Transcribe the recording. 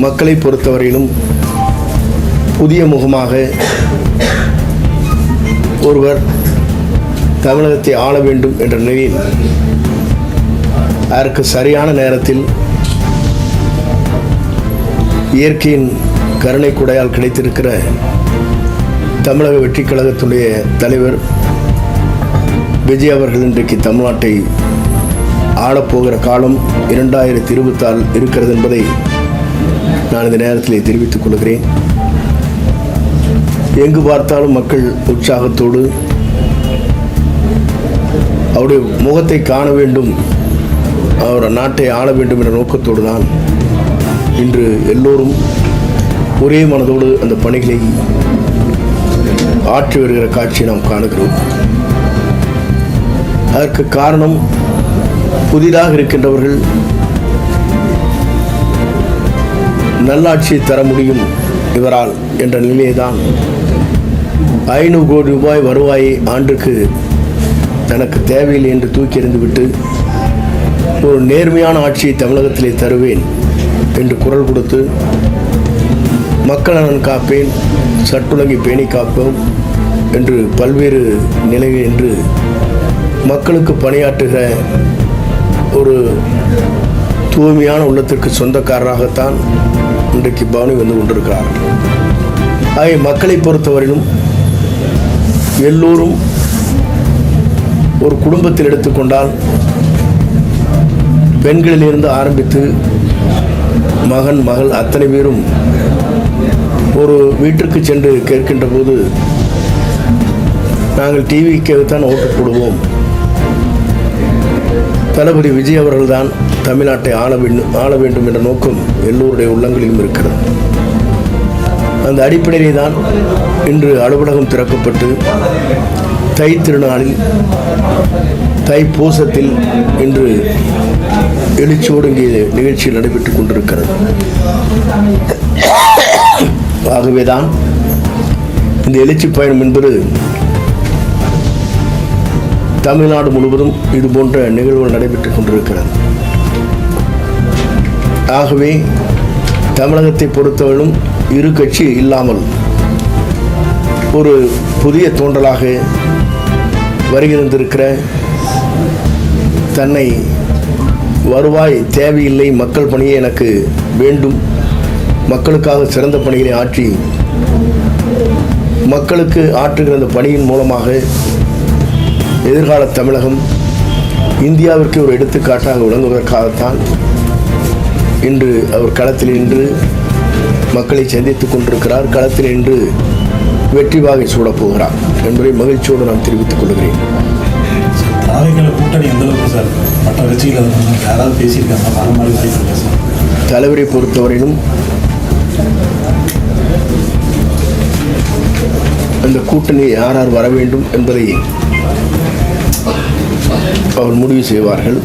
மக்களை பொறுத்தவரையிலும் புதிய முகமாக ஒருவர் தமிழகத்தை ஆள வேண்டும் என்ற நிலையில் அதற்கு சரியான நேரத்தில் இயற்கையின் கருணை கொடையால் கிடைத்திருக்கிற தமிழக வெற்றி கழகத்துடைய தலைவர் விஜய் அவர்கள் இன்றைக்கு தமிழ்நாட்டை ஆளப்போகிற காலம் 2026 இருக்கிறது என்பதை நான் இந்த நேரத்தில் தெரிவித்துக் கொள்கிறேன். எங்கு பார்த்தாலும் மக்கள் உற்சாகத்தோடு அவருடைய முகத்தை காண வேண்டும், அவர் நாட்டை ஆள வேண்டும் என்ற நோக்கத்தோடு தான் இன்று எல்லோரும் ஒரே மனதோடு அந்த பணிகளை ஆற்றி வருகிற காட்சியை நாம் காணுகிறோம். அதற்கு காரணம் புதிதாக இருக்கின்றவர்கள் நல்லாட்சியை தர முடியும் இவரால் என்ற நிலையை தான் 500 கோடி ரூபாய் வருவாயை ஆண்டுக்கு தனக்கு தேவையில்லை என்று தூக்கி எறிந்துவிட்டு ஒரு நேர்மையான ஆட்சியை தமிழகத்திலே தருவேன் என்று குரல் கொடுத்து மக்கள் நலன் காப்பேன், சட்டுலங்கை பேணி காப்போம் என்று பல்வேறு நிலைகள் என்று மக்களுக்கு பணியாற்றுகிற ஒரு தூய்மையான உள்ளத்திற்கு சொந்தக்காரராகத்தான் இன்றைக்கு பவனி வந்து கொண்டிருக்கிறார். ஆகிய மக்களை பொறுத்தவரையிலும் எல்லோரும் ஒரு குடும்பத்தில் எடுத்துக்கொண்டால் பெண்களிலிருந்து ஆரம்பித்து மகன் மகள் அத்தனை பேரும் ஒரு வீட்டிற்கு சென்று கேட்கின்ற போது நாங்கள் டிவிக்குத்தான் ஓட்டு போடுவோம், தளபதி விஜய் அவர்கள்தான் தமிழ்நாட்டை ஆள வேண்டும் என்ற நோக்கம் எல்லோருடைய உள்ளங்களிலும் இருக்கிறது. அந்த அடிப்படையிலே தான் இன்று அலுவலகம் திறக்கப்பட்டு தை திருநாளில் தைப்பூசத்தில் இன்று எழுச்சியோடு இங்கே நிகழ்ச்சியில் நடைபெற்றுக் கொண்டிருக்கிறது. ஆகவேதான் இந்த எழுச்சி பயணம் என்பது தமிழ்நாடு முழுவதும் இது போன்ற நிகழ்வுகள் நடைபெற்றுக் கொண்டிருக்கிறது. ஆகவே தமிழகத்தை பொறுத்தவரையிலும் இரு கட்சி இல்லாமல் ஒரு புதிய தோன்றலாக வருகின்றிருக்கிற தன்னை வருவாய் தேவையில்லை, மக்கள் பணியே எனக்கு வேண்டும், மக்களுக்காக சிறந்த பணிகளை ஆற்றி மக்களுக்கு ஆற்றுகிற அந்த பணியின் மூலமாக எதிர்கால தமிழகம் இந்தியாவிற்கு ஒரு எடுத்துக்காட்டாக விளங்குவதற்காகத்தான் இன்று அவர் களத்தில் நின்று மக்களை சந்தித்துக் கொண்டிருக்கிறார். களத்தில் நின்று வெற்றி வாகை சூடப் போகிறார் என்பதை மகிழ்ச்சியோடு நான் தெரிவித்துக் கொள்கிறேன். தலைவரை பொறுத்தவரையிலும் அந்த கூட்டணி யார் வர வேண்டும் என்பதை அவர் முடிவு செய்வார்கள்.